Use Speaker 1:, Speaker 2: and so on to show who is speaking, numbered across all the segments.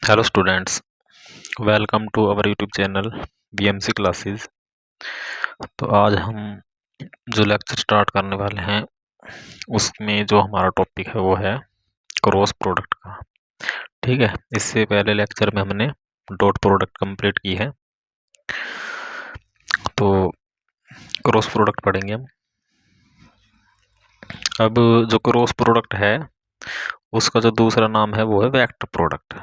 Speaker 1: Hello students, welcome to our YouTube channel BMC classes. तो आज हम जो लेक्चर स्टार्ट करने वाले हैं उसमें जो हमारा टॉपिक है वो है क्रॉस प्रोडक्ट का। ठीक है, इससे पहले लेक्चर में हमने डॉट प्रोडक्ट कंप्लीट की है, तो क्रॉस प्रोडक्ट पढ़ेंगे हम। अब जो क्रॉस प्रोडक्ट है उसका जो दूसरा नाम है वो है वेक्टर प्रोडक्ट।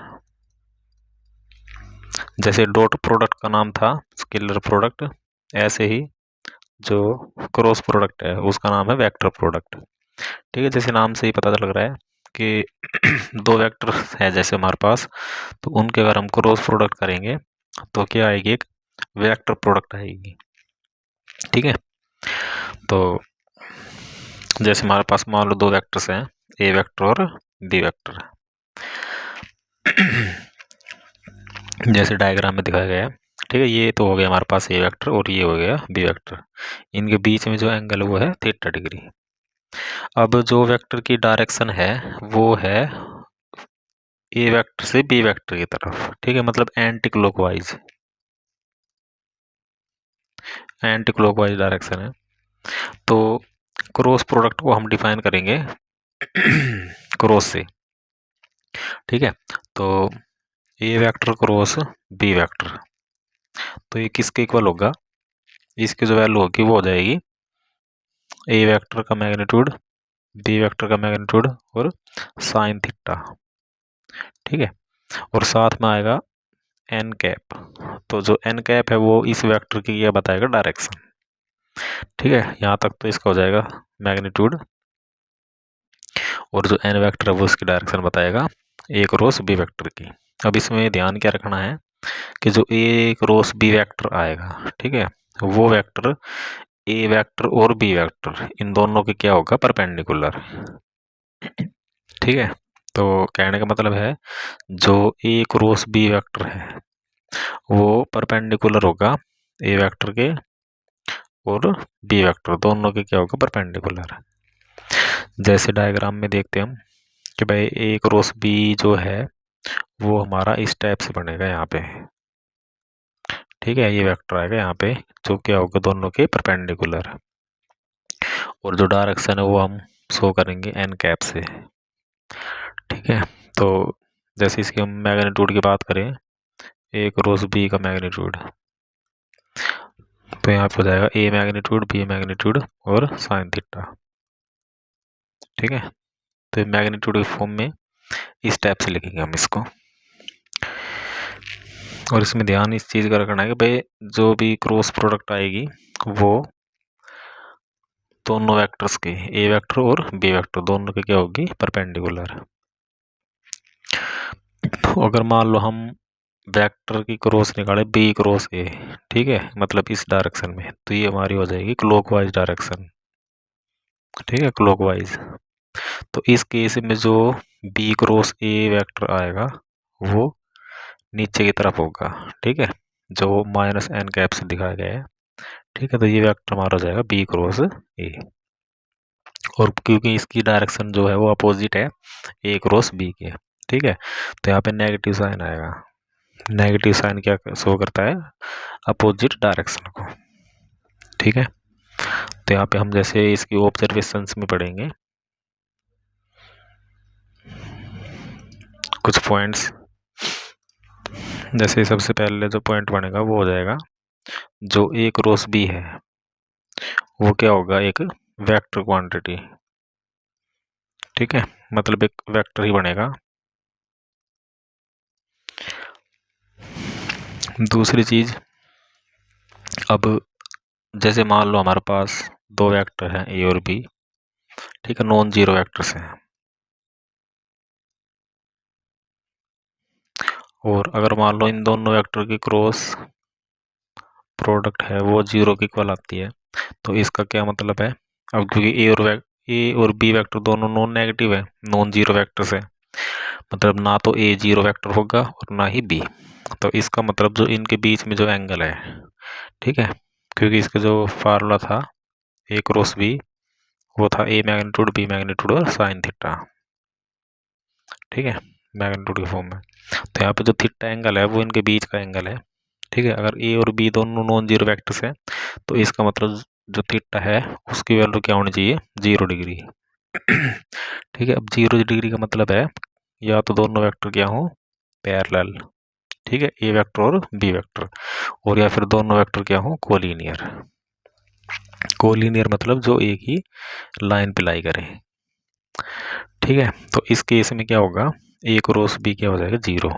Speaker 1: जैसे डॉट प्रोडक्ट का नाम था स्केलर प्रोडक्ट, ऐसे ही जो क्रॉस प्रोडक्ट है उसका नाम है वेक्टर प्रोडक्ट। ठीक है, जैसे नाम से ही पता लग रहा है कि दो वेक्टर है जैसे हमारे पास, तो उनके अगर हम क्रॉस प्रोडक्ट करेंगे तो क्या आएगी, एक वेक्टर प्रोडक्ट आएगी। ठीक है, तो जैसे हमारे पास मान लो दो वेक्टर्स हैं, ए वेक्टर और बी वेक्टर। जैसे डायग्राम में दिखाया गया है। ठीक है, ये तो हो गया हमारे पास ए वेक्टर और ये हो गया बी वेक्टर। इनके बीच में जो एंगल है वो है थीटा डिग्री। अब जो वेक्टर की डायरेक्शन है वो है ए वेक्टर से बी वेक्टर की तरफ। ठीक है, मतलब anti clockwise, anti clockwise direction है। तो क्रॉस प्रोडक्ट को हम डिफाइन करेंगे क्रॉस से। ठीक है, तो ए वेक्टर क्रॉस बी वेक्टर, तो ये किसके इक्वल होगा, इसकी जो वैल्यू होगी वो हो जाएगी ए वेक्टर का मैग्नीट्यूड बी वेक्टर का मैग्नीट्यूड और साइन थीटा। ठीक है, और साथ में आएगा एन कैप। तो जो एन कैप है वो इस वेक्टर की क्या बताएगा, डायरेक्शन। ठीक है, यहाँ तक तो इसका हो जाएगा मैग्नीट्यूड, और जो एन वेक्टर है वो उसकी डायरेक्शन बताएगा ए क्रॉस बी वेक्टर की। अब इसमें ध्यान क्या रखना है कि जो ए क्रॉस बी वेक्टर आएगा, ठीक है, वो वेक्टर ए वेक्टर और बी वेक्टर इन दोनों के क्या होगा, परपेंडिकुलर। ठीक है, तो कहने का मतलब है जो ए क्रॉस बी वेक्टर है वो परपेंडिकुलर होगा ए वेक्टर के, और बी वेक्टर दोनों के क्या होगा, परपेंडिकुलर। जैसे डायग्राम में देखते हैं हम कि भाई ए क्रॉस बी जो है वो हमारा इस टाइप से बनेगा यहाँ पे। ठीक है, ये वेक्टर आएगा यहाँ पे जो क्या होगा, दोनों के परपेंडिकुलर, और जो डायरेक्शन है वो हम शो करेंगे एन कैप से। ठीक है, तो जैसे इसकी हम मैग्नीट्यूड की बात करें, ए क्रॉस बी का मैग्नीट्यूड, तो यहाँ पे हो जाएगा ए मैग्नीट्यूड बी मैग्नीट्यूड और साइन थीटा। ठीक है, तो मैग्नीट्यूड के फॉर्म में इस टाइप से लिखेंगे हम इसको। और इसमें ध्यान इस चीज़ का रखना है कि भाई जो भी क्रॉस प्रोडक्ट आएगी वो दोनों वेक्टर्स के, ए वेक्टर और बी वेक्टर दोनों के क्या होगी, परपेंडिकुलर। तो अगर मान लो हम वेक्टर की क्रॉस निकाले बी क्रॉस ए, ठीक है, मतलब इस डायरेक्शन में, तो ये हमारी हो जाएगी क्लॉकवाइज डायरेक्शन। ठीक है, क्लॉकवाइज। तो इस केस में जो बी क्रॉस ए वेक्टर आएगा वो नीचे की तरफ होगा। ठीक है, जो माइनस एन कैप से दिखाया गया है। ठीक है, तो ये वेक्टर हमारा हो जाएगा बी क्रॉस ए, और क्योंकि इसकी डायरेक्शन जो है वो अपोजिट है ए क्रॉस बी के। ठीक है, तो यहाँ पे नेगेटिव साइन आएगा। नेगेटिव साइन क्या शो करता है, अपोजिट डायरेक्शन को। ठीक है, तो यहाँ पे हम जैसे इसकी ऑब्जर्वेशंस में पढ़ेंगे कुछ पॉइंट्स। जैसे सबसे पहले जो पॉइंट बनेगा वो हो जाएगा जो ए क्रॉस बी है वो क्या होगा, एक वेक्टर क्वांटिटी। ठीक है, मतलब एक वेक्टर ही बनेगा। दूसरी चीज, अब जैसे मान लो हमारे पास दो वेक्टर हैं ए और बी, ठीक है, नॉन जीरो वेक्टर्स हैं, और अगर मान लो इन दोनों वेक्टर की क्रॉस प्रोडक्ट है वो जीरो की इक्वल आती है, तो इसका क्या मतलब है, अब क्योंकि ए और बी वेक्टर दोनों नॉन नेगेटिव है, नॉन जीरो वेक्टर्स है, मतलब ना तो ए जीरो वेक्टर होगा और ना ही बी। तो इसका मतलब जो इनके बीच में जो एंगल है, ठीक है, क्योंकि इसका जो फार्मूला था ए क्रॉस बी वो था ए मैग्नीट्यूड बी मैग्नीट्यूड और साइन थीटा। ठीक है, मैग्नीट्यूड के फॉर्म में। तो यहाँ पे जो थीटा एंगल है वो इनके बीच का एंगल है, ठीक है। अगर ए और बी दोनों नॉन जीरो वेक्टर्स हैं तो इसका मतलब जो थीटा है उसकी वैल्यू क्या होनी चाहिए, 0 डिग्री। ठीक है, अब 0 डिग्री का मतलब है या तो दोनों वेक्टर क्या हो, पैरेलल, ठीक है, ए वेक्टर और बी वेक्टर, और या फिर दोनों वेक्टर क्या हो, कोलिनियर। कोलिनियर मतलब जो एक ही लाइन पे लाई करें, ठीक है। तो इस केस में क्या होगा, ए क्रॉस बी क्या हो जाएगा, 0,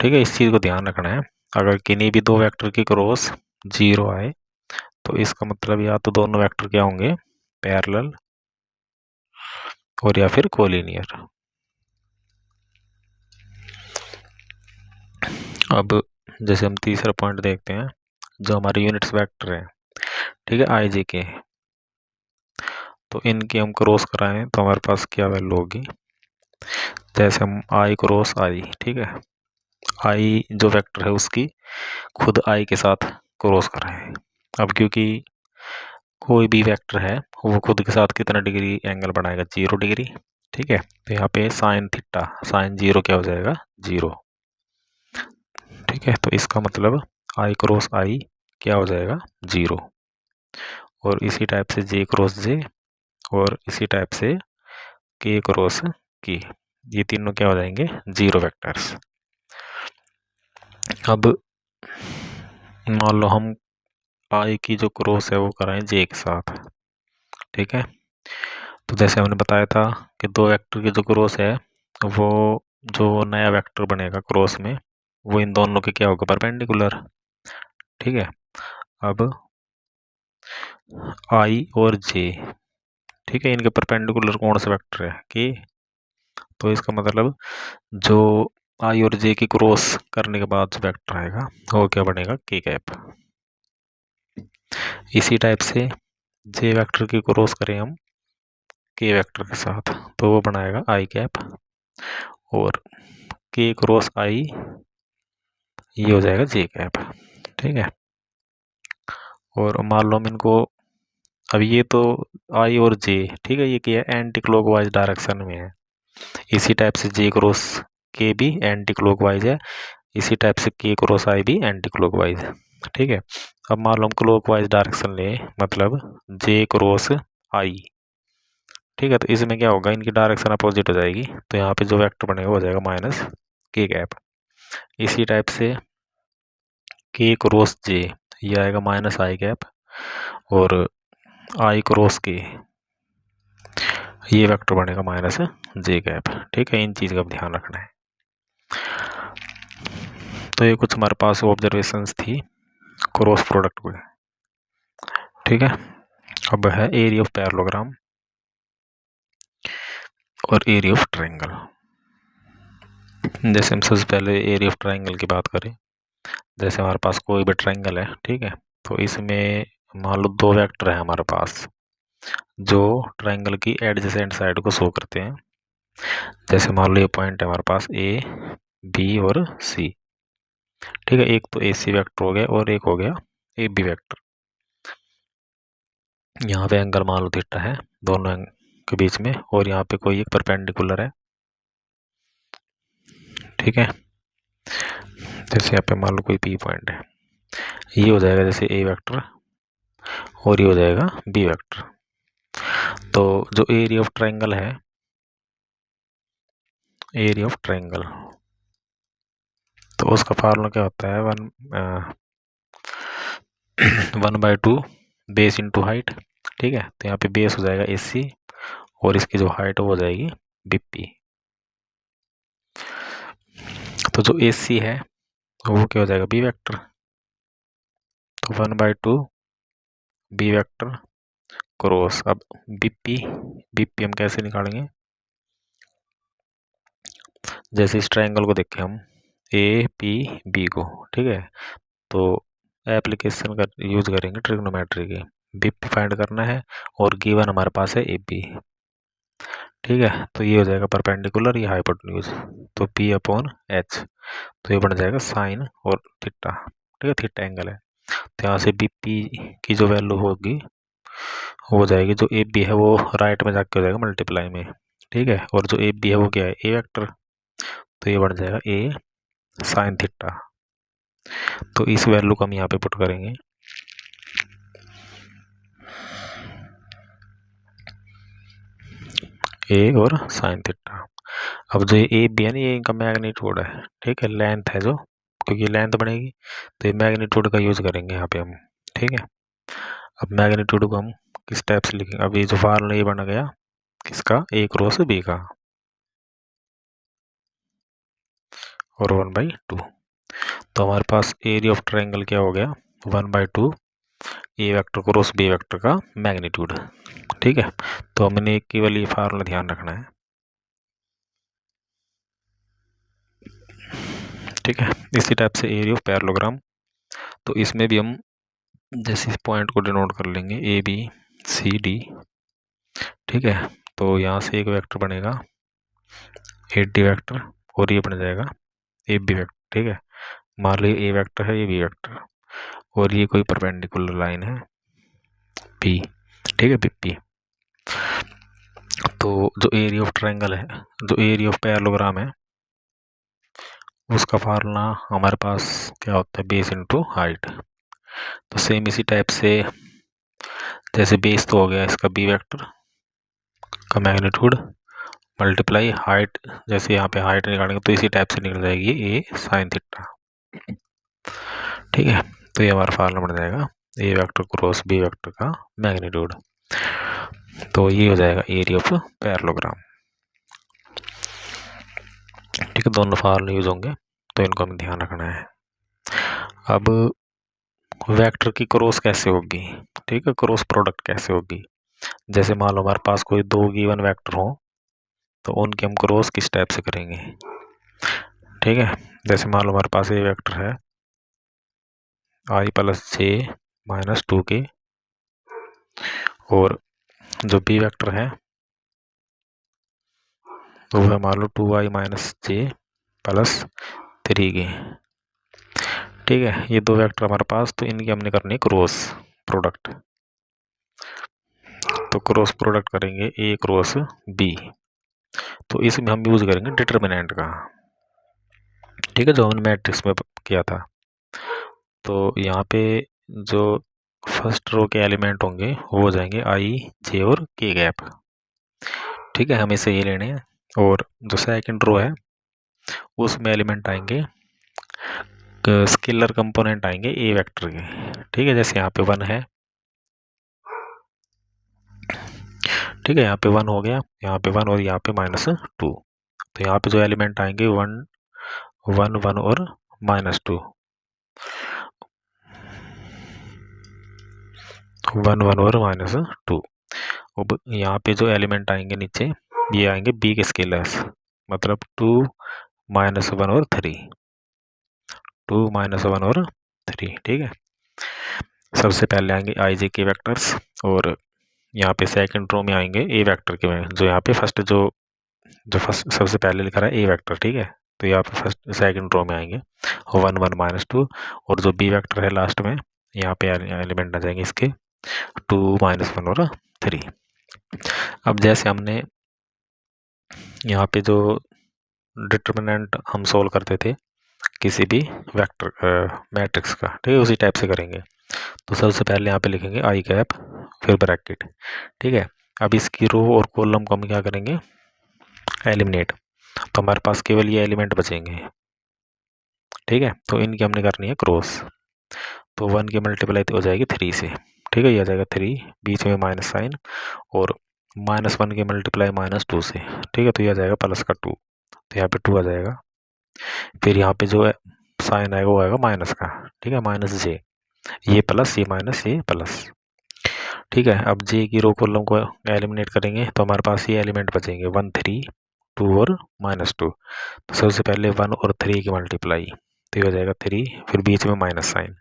Speaker 1: ठीक है। इस चीज़ को ध्यान रखना है, अगर किन्हीं भी दो वेक्टर की क्रॉस 0 आए तो इसका मतलब या तो दोनों वेक्टर क्या होंगे, पैरेलल, और या फिर कोलिनियर। अब जैसे हम तीसरा पॉइंट देखते हैं, जो हमारे यूनिट्स वेक्टर है, ठीक है, आई जे के, तो इनकी हम क्रॉस कराएं तो हमारे पास क्या वैल्यू होगी, जैसे हम आई क्रॉस आई, ठीक है, आई जो वेक्टर है उसकी खुद आई के साथ क्रॉस कराएं। अब क्योंकि कोई भी वेक्टर है वो खुद के साथ कितना डिग्री एंगल बनाएगा, 0 डिग्री, ठीक है। तो यहाँ पे साइन थीटा साइन 0 क्या हो जाएगा, 0, ठीक है। तो इसका मतलब आई क्रॉस आई क्या हो जाएगा, 0, और इसी टाइप से जे क्रॉस जे, और इसी टाइप से के क्रॉस के, ये तीनों क्या हो जाएंगे, 0 वेक्टर्स। अब मान लो हम आई की जो क्रॉस है वो कराएं जे के साथ, ठीक है। तो जैसे हमने बताया था कि दो वेक्टर की जो क्रॉस है वो जो नया वेक्टर बनेगा क्रॉस में वो इन दोनों के क्या होगा, परपेंडिकुलर, ठीक है। अब आई और जे, ठीक है, इनके परपेंडिकुलर कौन सा वेक्टर है, के। तो इसका मतलब जो आई और जे की क्रॉस करने के बाद जो वेक्टर आएगा वो क्या बनेगा, के कैप। इसी टाइप से जे वेक्टर की क्रॉस करें हम के वेक्टर के साथ तो वो बनाएगा आई कैप, और के क्रॉस आई ये हो जाएगा जे कैप, ठीक है। और मान लो हम इनको, अब ये तो आई और जे, ठीक है, ये क्या है, एंटी क्लॉकवाइज डायरेक्शन में है। इसी टाइप से जे क्रॉस के भी एंटी क्लॉकवाइज है, इसी टाइप से के क्रॉस आई भी एंटी क्लॉकवाइज है, ठीक है। अब मान लो हम क्लॉकवाइज डायरेक्शन ले, मतलब जे क्रॉस आई, ठीक है। तो इसमें क्या होगा, इनकी डायरेक्शन अपोजिट हो जाएगी, तो यहाँ पे जो वेक्टर बनेगा हो जाएगा माइनस के कैप। इसी टाइप से के क्रॉस जे ये आएगा माइनस आई कैप, और आई क्रॉस के ये वेक्टर बनेगा माइनस जे कैप, ठीक है। इन चीज़ का ध्यान रखना है। तो ये कुछ हमारे पास ऑब्जर्वेशंस थी क्रॉस प्रोडक्ट में, ठीक है। अब है एरिया ऑफ पैरेललोग्राम और एरिया ऑफ ट्रायंगल। जैसे हम सबसे पहले एरिया ऑफ ट्रायंगल की बात करें, जैसे हमारे पास कोई भी ट्रायंगल है, ठीक है, तो इसमें मान लो दो वेक्टर है हमारे पास जो ट्रायंगल की एडजेसेंट साइड को शो करते हैं। जैसे मान लो ये पॉइंट है हमारे पास ए बी और सी, ठीक है। एक तो ए सी वैक्टर हो गया और एक हो गया ए बी वैक्टर। यहाँ पे एंगल मान लो थीटा है दोनों के बीच में, और यहाँ पे कोई एक परपेंडिकुलर है, ठीक है। जैसे यहाँ पे मान लो कोई पी पॉइंट है, ये हो जाएगा जैसे ए वेक्टर और ये हो जाएगा बी वेक्टर। तो जो एरिया ऑफ ट्रायंगल है, एरिया ऑफ ट्रायंगल, तो उसका फार्मूला क्या होता है, 1/2 बेस इंटू हाइट, ठीक है। तो यहाँ पे बेस हो जाएगा AC और इसकी जो हाइट हो जाएगी BP। तो जो AC है वो क्या हो जाएगा, बी वेक्टर, तो 1/2 बी वेक्टर क्रॉस। अब BP हम कैसे निकालेंगे, जैसे इस ट्रायंगल को देखें हम APB को, ठीक है, तो एप्लीकेशन का यूज करेंगे ट्रिग्नोमेट्री की, BP फाइंड करना है और गिवन हमारे पास है AB, ठीक है। तो ये हो जाएगा परपेंडिकुलर, ये हाइपोटेन्यूज, तो P/H, तो ये बन जाएगा साइन और थीटा, ठीक है, थीटा एंगल है। तो यहाँ से BP की जो वैल्यू होगी हो जाएगी, जो AB है वो राइट में जाके हो जाएगा मल्टीप्लाई में, ठीक है, और जो AB है वो क्या है, ए वेक्टर, तो ये बन जाएगा ए साइन थीटा। तो इस वैल्यू को हम यहाँ पे पुट करेंगे, ए और साइन थीटा। अब जो ए बी है ना, ये इनका मैग्नीट्यूड है, ठीक है, लेंथ है जो, क्योंकि लेंथ बढ़ेगी तो ये मैग्नीट्यूड का यूज करेंगे यहाँ पे हम, ठीक है। अब मैग्नीट्यूड को हम किस टाइप से लिखेंगे, अब ये जो फार्मूला ये बन गया किसका, ए क्रॉस बी का, और 1/2। तो हमारे पास एरिया ऑफ ट्रायंगल क्या हो गया, 1/2 ए वेक्टर क्रॉस बी वेक्टर का मैग्नीट्यूड, ठीक है। तो हमने केवल ये फार्मूला ध्यान रखना है, ठीक है। इसी टाइप से एरिया ऑफ पैरेललोग्राम, तो इसमें भी हम जैसे इस पॉइंट को डिनोट कर लेंगे ए बी सी डी, ठीक है। तो यहाँ से एक वेक्टर बनेगा ए डी वेक्टर, और ये बन जाएगा ए बी वेक्टर, ठीक है। मान लो ए वेक्टर है, ये बी वेक्टर, और ये कोई परपेंडिकुलर लाइन है पी, ठीक है, पी। तो जो एरिया ऑफ ट्रायंगल है, जो एरिया ऑफ पैरेललोग्राम है, उसका फार्मूला हमारे पास क्या होता है, बेस इंटू हाइट। तो सेम इसी टाइप से, जैसे बेस तो हो गया इसका बी वेक्टर का मैग्नीट्यूड मल्टीप्लाई हाइट, जैसे यहाँ पे हाइट निकालेंगे तो इसी टाइप से निकल जाएगी ए साइन थीटा, ठीक है। तो ये हमारा फार्मूला बन जाएगा ए वेक्टर क्रॉस बी वेक्टर का मैग्नीट्यूड। तो ये हो जाएगा एरिया ऑफ पैरेललोग्राम, ठीक है। दोनों फार्मूले यूज होंगे, तो इनको हमें ध्यान रखना है। अब वेक्टर की क्रॉस कैसे होगी, ठीक है, क्रॉस प्रोडक्ट कैसे होगी। जैसे मान लो हमारे पास कोई दो गिवन वेक्टर हो, तो उनकी हम क्रॉस किस टाइप से करेंगे, ठीक है। जैसे मान लो हमारे पास ये वेक्टर है i + j - 2k, और जो बी वेक्टर है तो वह मान लो 2i - j + 3k, ठीक है। ये दो वेक्टर हमारे पास, तो इनकी हमने करनी है क्रॉस प्रोडक्ट। तो क्रॉस प्रोडक्ट करेंगे ए क्रॉस बी, तो इसमें हम यूज करेंगे डिटर्मिनेंट का, ठीक है, जो हमने मैट्रिक्स में किया था। तो यहाँ पे जो फर्स्ट रो के एलिमेंट होंगे वो हो जाएंगे i j और k गैप, ठीक है, हमें से ये लेने हैं। और जो सेकंड रो है उसमें एलिमेंट आएंगे, स्केलर कंपोनेंट आएंगे ए वेक्टर के, ठीक है। जैसे यहाँ पे 1 है, ठीक है, यहाँ पे 1 हो गया, यहाँ पे 1 और यहाँ पे -2। तो यहाँ पे जो एलिमेंट आएंगे 1 1 1 और -2, 1 1 और -2। अब यहाँ पे जो एलिमेंट आएंगे नीचे, ये आएंगे बी के स्केलर्स, मतलब 2 -1 और 3, 2 -1 और 3, ठीक है। सबसे पहले आएंगे i j के वेक्टर्स, और यहाँ पे सेकंड रो में आएंगे ए वेक्टर के, जो यहाँ पे फर्स्ट जो फर्स्ट सबसे पहले लिखा रहा है ए वेक्टर, ठीक है। तो यहाँ पे फर्स्ट सेकंड रो में आएंगे 1 1 -2, और जो बी वेक्टर है लास्ट में, यहाँ पे एलिमेंट आ जाएंगे इसके 2 -1 और 3। अब जैसे हमने यहाँ पे जो डिटर्मिनेंट हम सोल्व करते थे किसी भी वेक्टर मैट्रिक्स का, ठीक है, उसी टाइप से करेंगे। तो सबसे पहले यहाँ पे लिखेंगे आई कैप, फिर ब्रैकेट, ठीक है। अब इसकी रो और कॉलम को हम क्या करेंगे, एलिमिनेट। तो हमारे पास केवल ये एलिमेंट बचेंगे, ठीक है। तो इनकी हमने करनी है क्रॉस। तो 1 की मल्टीप्लाई हो जाएगी 3 से, ठीक है, ये आ जाएगा 3, बीच में माइनस साइन, और -1 की मल्टीप्लाई -2 से, ठीक है। तो ये आ जाएगा +2, तो यहाँ पे 2 आ जाएगा। फिर यहाँ पे जो है साइन आएगा वो आएगा माइनस का, ठीक है, -j, ये प्लस ये माइनस ये प्लस, ठीक है। अब जे की रो कॉलम को एलिमिनेट करेंगे तो हमारे पास ये एलिमेंट बचेंगे 1 3 2 और -2। तो सबसे पहले 1 और 3 की मल्टीप्लाई, तो ये हो जाएगा 3, फिर बीच में माइनस साइन,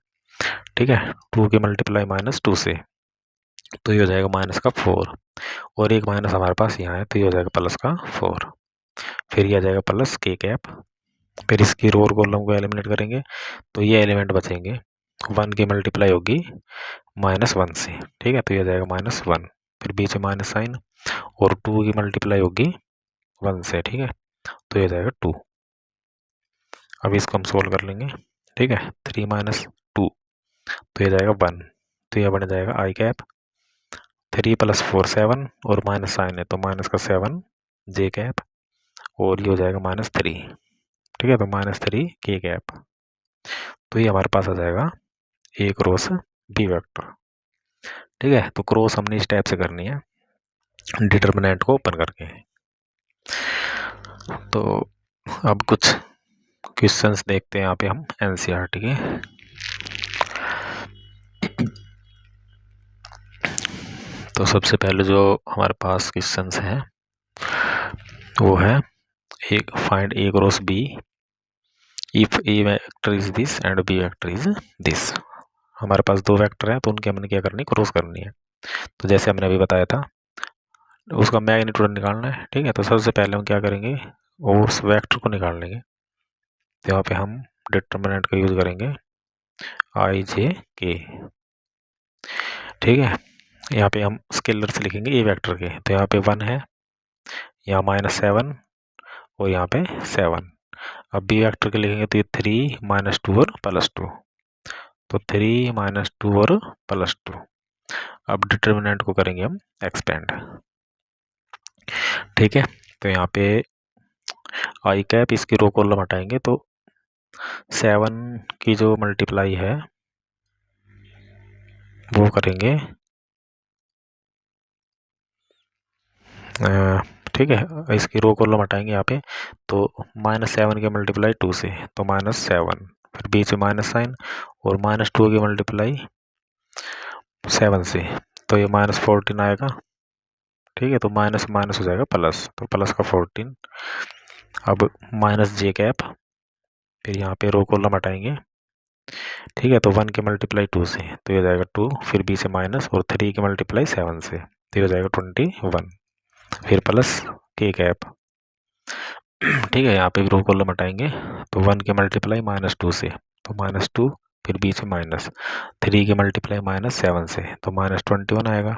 Speaker 1: ठीक है, 2 की मल्टीप्लाई -2 से, तो ये हो जाएगा -4, और एक माइनस हमारे पास यहाँ है, तो ये हो जाएगा +4। फिर ये आ जाएगा प्लस के कैप, फिर इसकी रो और कॉलम को एलिमिनेट करेंगे तो ये एलिमेंट बचेंगे, 1 की मल्टीप्लाई होगी -1 से, ठीक है, तो ये आ जाएगा -1, फिर बीच में माइनस साइन, और 2 की मल्टीप्लाई होगी 1 से, ठीक है, तो ये आ जाएगा 2। अब इसको हम सोल्व कर लेंगे, ठीक है। 3 माइनस 2 तो ये जाएगा 1, तो यह बन जाएगा आई कैप। 3 + 4 7 और माइनस साइन है तो माइनस का 7 जे कैप और ये हो जाएगा -3, ठीक है। तो -3 के कैप। तो ये हमारे पास आ जाएगा ए क्रॉस बी वेक्टर, ठीक है। तो क्रॉस हमने इस टाइप से करनी है डिटर्मिनेंट को ओपन करके। तो अब कुछ क्वेश्चंस देखते हैं यहाँ पे हम एनसीईआरटी के। तो सबसे पहले जो हमारे पास क्वेश्चंस हैं वो है एक find A cross B if A vector is this and B vector is this. हमारे पास दो वेक्टर हैं तो उनकी हमने क्या करनी, क्रॉस करनी है। तो जैसे हमने अभी बताया था उसका मैग्नीट्यूड निकालना है, ठीक है। तो सबसे पहले हम क्या करेंगे, उस वेक्टर को निकाल लेंगे। तो यहाँ पे हम डिटर्मिनेंट का यूज करेंगे आई जे के, ठीक है। यहाँ पे हम स्केलर से लिखेंगे ए वेक्टर के। तो यहाँ पे 1 है, यहाँ -7 और यहाँ पे 7। अब बी वेक्टर के लिखेंगे तो ये 3 -2 और +2, तो 3 -2 और +2। अब डिटर्मिनेंट को करेंगे हम एक्सपेंड, ठीक है। तो यहाँ पे आई कैप इसकी रो कॉलम हटाएंगे तो 7 की जो मल्टीप्लाई है वो करेंगे, ठीक है। इसकी रो कॉलम हटाएंगे यहाँ पे तो -7 की मल्टीप्लाई 2 से तो -7, फिर बीच में माइनस साइन और -2 की मल्टीप्लाई 7 से तो ये -14 आएगा, ठीक है। तो माइनस माइनस हो जाएगा प्लस, तो प्लस का 14। अब माइनस जे कैप, फिर यहाँ पे रो कॉलम हटाएंगे, ठीक है। तो 1 की मल्टीप्लाई 2 से तो ये हो जाएगा 2, फिर बी से माइनस और 3 की मल्टीप्लाई 7 से तो ये हो जाएगा 21, फिर प्लस के कैप, ठीक है। यहाँ पे भी रो कॉलम हटाएंगे तो 1 की मल्टीप्लाई -2 से तो -2, फिर बी से माइनस 3 की मल्टीप्लाई -7 से तो -21 आएगा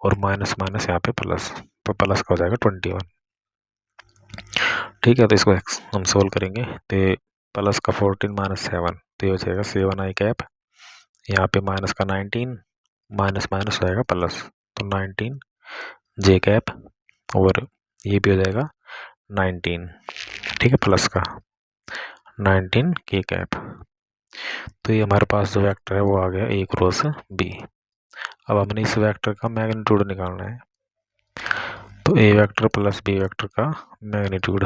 Speaker 1: और माइनस माइनस यहाँ पे प्लस, तो प्लस का हो जाएगा 21, ठीक है। तो इसको हम सोल्व करेंगे तो प्लस का 14 -7 तो ये हो जाएगा 7 आई कैप। यहाँ पे माइनस का 19 माइनस माइनस हो जाएगा प्लस तो 19 जे कैप और ये भी हो जाएगा 19, ठीक है, प्लस का 19 के कैप। तो ये हमारे पास जो वेक्टर है वो आ गया ए क्रॉस बी। अब हमने इस वेक्टर का मैग्नीट्यूड निकालना है तो ए वेक्टर प्लस बी वेक्टर का मैग्नीट्यूड,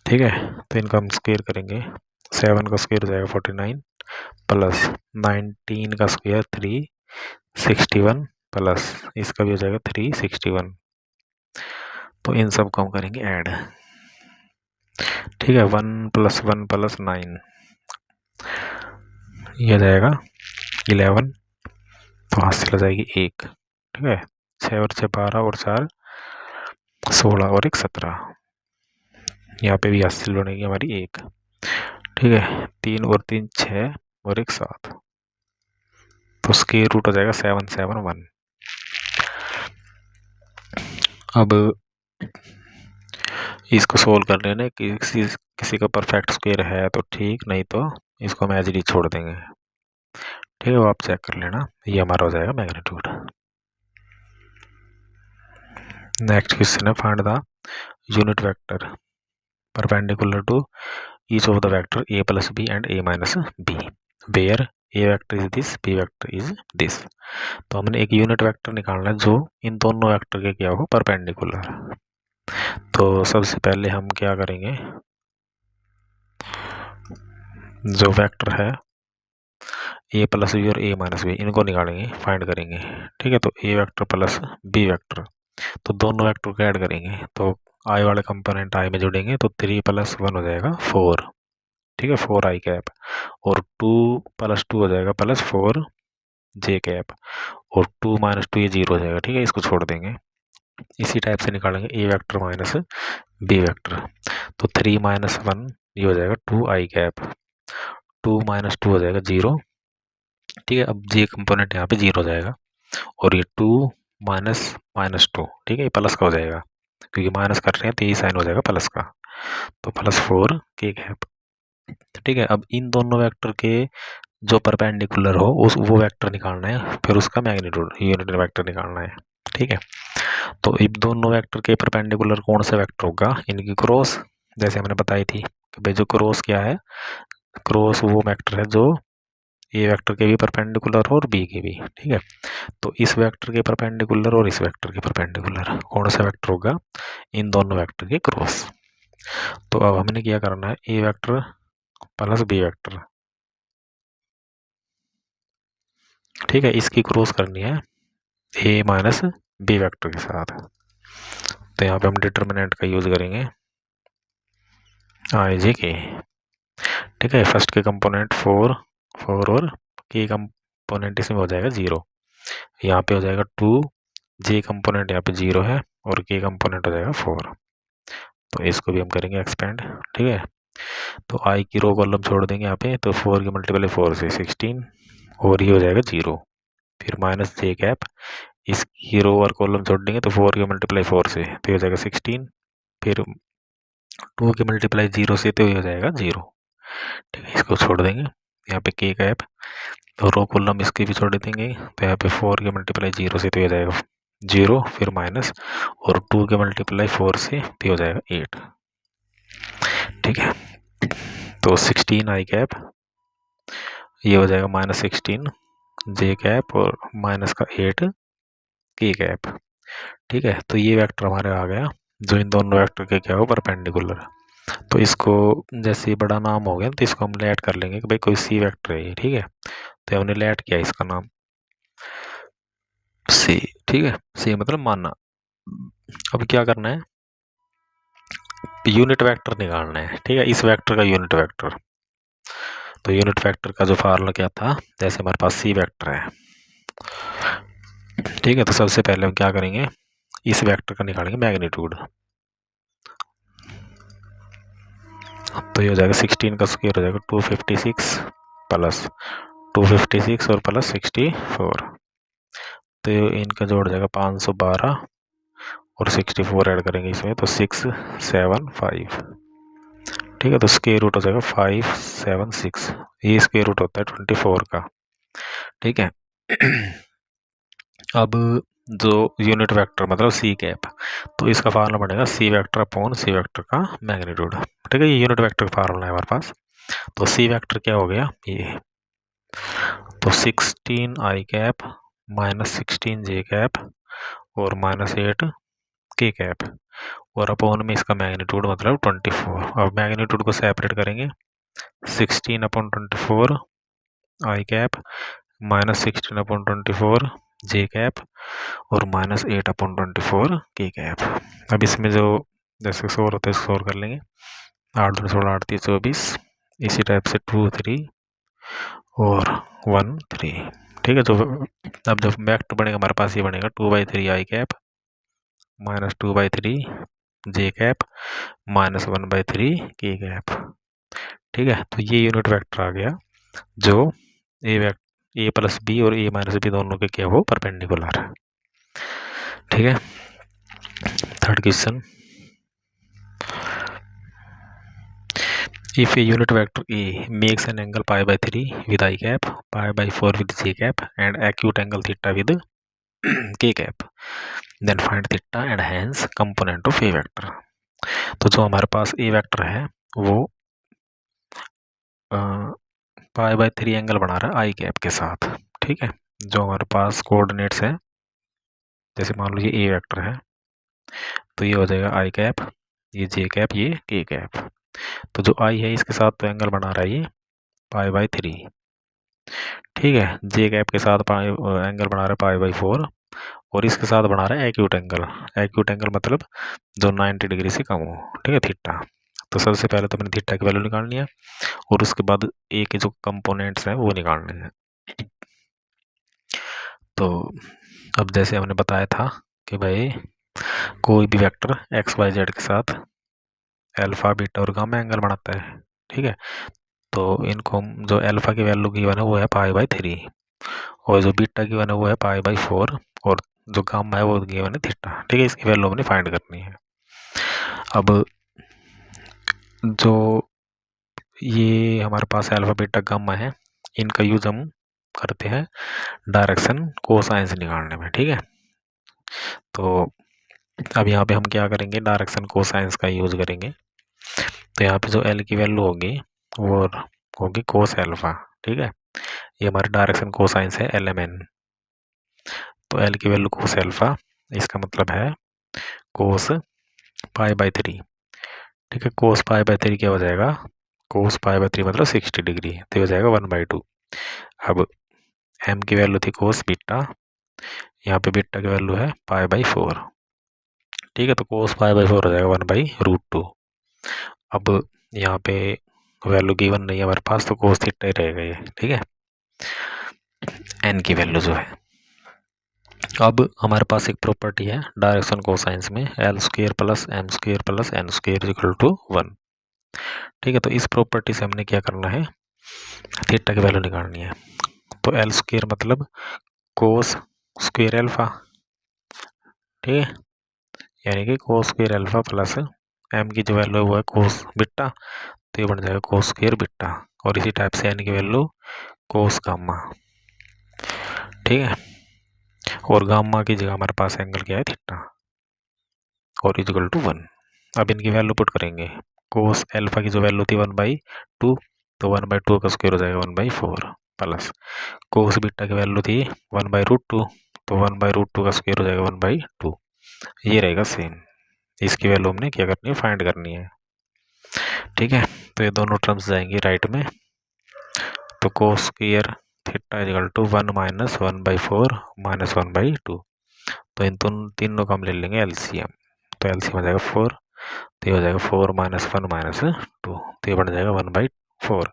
Speaker 1: ठीक है। तो इनका हम स्क्वायर करेंगे, 7 का स्क्वायर हो जाएगा 49 प्लस 19 का स्क्वायर 361 प्लस इसका भी हो जाएगा 361। तो इन सब को हम करेंगे ऐड, ठीक है। 1 + 1 + 9 ये जाएगा 11, तो हाथ से लग जाएगी 1, ठीक है। 6 और 6 12 और 4 16 और 1 17, यहाँ पे भी हासिल बनेगी हमारी 1, ठीक है। 3 और 3 6 और 1 7, तो स्क्वायर रूट हो जाएगा 771। अब इसको सोल्व कर लेने किसी का परफेक्ट स्क्वायर है तो ठीक, नहीं तो इसको हम एज इट इज छोड़ देंगे, ठीक है। वो आप चेक कर लेना, ये हमारा हो जाएगा मैग्नीट्यूड। नेक्स्ट क्वेश्चन है find the unit vector perpendicular to each of the vector a + b and a - b where a vector is this, b vector is this. तो हमने एक यूनिट वेक्टर निकालना है जो इन दोनों वेक्टर के क्या हो, परपेंडिकुलर। तो सबसे पहले हम क्या करेंगे, जो वेक्टर है a + b और a - b इनको निकालेंगे, फाइंड करेंगे, ठीक है। तो a vector plus b vector, तो दोनों वेक्टर को ऐड करेंगे तो i वाले कंपोनेंट i में जोड़ेंगे तो 3 + 1 हो जाएगा 4, ठीक है, 4 आई कैप और 2 + 2 हो जाएगा +4 जे कैप और 2 - 2 ये 0 हो जाएगा, ठीक है। इसको छोड़ देंगे, इसी टाइप से निकालेंगे ए वेक्टर माइनस बी वेक्टर। तो 3 - 1 ये हो जाएगा 2 आई कैप, 2 - 2 हो जाएगा 0, ठीक है। अब जे कंपोनेंट यहाँ पे 0 हो जाएगा और ये 2 -2, ठीक है, ये प्लस का हो जाएगा क्योंकि माइनस कर रहे हैं तो ये साइन हो जाएगा प्लस का, तो +4 के गैप। ठीक है, अब इन दोनों वेक्टर के जो परपेंडिकुलर हो उस वो वेक्टर निकालना है, फिर उसका मैग्नीट्यूड यूनिट वेक्टर निकालना है। ठीक है, तो इन दोनों वेक्टर के परपेंडिकुलर कौन सा वेक्टर होगा, इनकी क्रॉस जैसे हमने बताई थी कि भाई जो क्रॉस क्या है, क्रॉस वो वेक्टर है जो ए वेक्टर के भी परपेंडिकुलर हो और बी के भी। ठीक है, तो इस वेक्टर के परपेंडिकुलर और इस वेक्टर के परपेंडिकुलर कौन सा वेक्टर होगा, इन दोनों वेक्टर के क्रॉस। तो अब हमने क्या करना है, ए वेक्टर प्लस बी वेक्टर। ठीक है, इसकी क्रॉस करनी है ए माइनस बी वेक्टर के साथ। तो यहाँ पे हम डिटर्मिनेंट का यूज करेंगे आई जे के। ठीक है, फर्स्ट के कंपोनेंट 4 और के कंपोनेंट इसमें हो जाएगा 0, यहाँ पे हो जाएगा 2, जे कंपोनेंट यहाँ पे 0 है और के कंपोनेंट हो जाएगा 4। तो इसको भी हम करेंगे एक्सपेंड। ठीक है, तो आई की रो कॉलम छोड़ देंगे यहाँ पे, तो 4 की मल्टीपल 4 से 16 और ये हो जाएगा 0, फिर माइनस जे कैप, इसकी रो और कॉलम छोड़ देंगे तो 4 की मल्टीप्लाई 4 से तो हो जाएगा 16, फिर 2 की मल्टीप्लाई 0 से तो हो जाएगा 0। ठीक है, इसको छोड़ देंगे, यहाँ पे के कैप, तो रो कॉलम इसकी भी छोड़ देंगे, तो यहाँ पे 4 की मल्टीप्लाई 0 से तो हो जाएगा 0, फिर माइनस, और 2 के मल्टीप्लाई 4 से तो हो जाएगा 8। ठीक है, तो 16 आई कैप, ये हो जाएगा माइनस 16 जे कैप और माइनस का 8 के कैप। ठीक है, तो ये वेक्टर हमारे आ गया जो इन दोनों वेक्टर के क्या हो परपेंडिकुलर। तो इसको जैसे बड़ा नाम हो गया तो इसको हम लेट कर लेंगे कि भाई कोई सी वेक्टर है ये। ठीक है, तो हमने लेट किया इसका नाम सी। ठीक है, सी मतलब मानना। अब क्या करना है, यूनिट वेक्टर निकालना है। ठीक है, इस वेक्टर का यूनिट वेक्टर, तो यूनिट वेक्टर का जो फार्मूला क्या था, जैसे हमारे पास सी वेक्टर है। ठीक है, तो सबसे पहले हम क्या करेंगे, इस वेक्टर का निकालेंगे मैग्नीट्यूड। तो ये हो जाएगा 16 का स्क्वायर हो जाएगा 256 प्लस 256 और प्लस 64, तो इनका जोड़ जाएगा 512 और 64 ऐड करेंगे इसमें तो 675। ठीक है, तो स्क्वायर रूट हो जाएगा 576, ये स्क्वायर रूट होता है 24 का। ठीक है, अब जो यूनिट वेक्टर मतलब सी कैप, तो इसका फार्मूला बनेगा C vector upon C vector का मैग्नीट्यूड। ठीक है, ये यूनिट वेक्टर का फार्मूला है हमारे पास। तो सी वेक्टर क्या हो गया ये, तो 16 आई कैप माइनस 16 जे कैप और माइनस 8 के कैप, और अपॉन में इसका मैग्नीट्यूड मतलब 24। अब मैग्नीट्यूड को सेपरेट करेंगे, 16 अपॉन 24 आई कैप माइनस 16 अपॉन 24 जे कैप और माइनस 8 अपॉन 24 के कैप। अब इसमें जो जैसे 100 होता है इसको 100 कर लेंगे, 8 2 16 8 3 24, इसी टाइप से 2 3 और 1 3। ठीक है, तो अब जब वेक्टर बनेगा हमारे पास ये बनेगा 2/3 आई कैप माइनस 2/3 जे कैप माइनस 1/3 के कैप। ठीक है, तो ये यूनिट वेक्टर आ गया जो ए प्लस बी और ए माइनस बी दोनों के क्या हो परपेंडिकुलर है। ठीक है, third question, if a unit vector A makes an angle pi by 3 with I cap, pi by 4 with j cap and acute angle theta with k cap, then find theta and hence component of A vector। तो जो हमारे पास A vector है वो pi by 3 angle बना रहा है आई cap के साथ। ठीक है, जो हमारे पास कोऑर्डिनेट्स है, जैसे मान लो ये ए वेक्टर है तो ये हो जाएगा आई कैप, ये जे कैप, ये के कैप। तो जो आई है इसके साथ तो एंगल बना रहा है ये पाई बाय 3। ठीक है, जे कैप के साथ एंगल बना रहा है पाई बाय 4 और इसके साथ बना रहा है एक्यूट एंगल। एक्यूट एंगल मतलब जो 90 डिग्री से कम हो। ठीक है, थीटा। तो सबसे पहले तो मैंने थीटा की वैल्यू निकालनी है और उसके बाद ए के जो कंपोनेंट्स हैं वो निकालने हैं। तो अब जैसे हमने बताया था कि भाई कोई भी वेक्टर एक्स वाई जेड के साथ अल्फा बीटा और गामा एंगल बनाता है। ठीक है, तो इनको हम जो अल्फा की वैल्यू गिवन है वो है पाई बाय 3 और जो बीटा गिवन है वो है पाई बाय 4 और जो गामा है वो गिवन है थीटा। ठीक है, इसकी वैल्यू हमने फाइंड करनी है। अब जो ये हमारे पास अल्फा बीटा गामा है, इनका यूज हम करते हैं डायरेक्शन कोसाइंस निकालने में। ठीक है, तो अब यहाँ पे हम क्या करेंगे, डायरेक्शन कोसाइंस का यूज करेंगे। तो यहाँ पे जो एल की वैल्यू होगी वो होगी कोस एल्फा। ठीक है, ये हमारी डायरेक्शन कोसाइंस है LMN। तो एल की वैल्यू कोस एल्फा, इसका मतलब है कोस पाई बाई 3। ठीक है, कोस पाई बाई 3 क्या हो जाएगा, कोस पाई बाई 3 मतलब 60 डिग्री, तो ये हो जाएगा 1/2। अब एम की वैल्यू थी कोस बीटा, यहाँ पे बीटा की वैल्यू है पाई बाई 4। ठीक है, तो कोस पाई बाई 4 हो जाएगा 1/√2। अब यहाँ पे वैल्यू गिवन नहीं है हमारे पास, तो कोस थीटा ही रहेगा ये। ठीक है, एन की वैल्यू जो है। अब हमारे पास एक प्रॉपर्टी है डायरेक्शन कोसाइंस में, L² plus M² plus N² equal to 1। ठीक है, तो इस प्रॉपर्टी से हमने क्या करना है, थीटा की वैल्यू निकालनी है। तो L² मतलब कोस स्क्वायर एल्फा। ठीक है, यानी कि cos square alpha plus M की जो वैल्यू है वो है कोस बीटा, तो ये बन जाएगा कोस स्क्वायर बीटा। और इसी टाइप से एन की वैल्यू कोस गामा। ठीक है, और गामा की जगह हमारे पास एंगल क्या है, थीटा, और इक्वल टू 1। अब इनकी वैल्यू पुट करेंगे, कोस एल्फा की जो वैल्यू थी 1/2, तो 1/2 का स्क्वायर हो जाएगा 1/4 प्लस कोस बीटा की वैल्यू थी 1/√2, तो 1/√2 का स्क्वायर हो जाएगा 1/2। ये रहेगा सेम। इसकी वैल्यू हमने क्या करनी है, फाइंड करनी है। ठीक है, तो ये दोनों टर्म्स जाएंगी राइट में। तो cos square theta equal to 1 minus 1/4 minus 1/2। तो इन तीनों का हम ले लेंगे एलसीएम। तो एलसीएम हो जाएगा 4, तो ये हो जाएगा 4 माइनस 1 माइनस 2, तो ये बन जाएगा 1/4।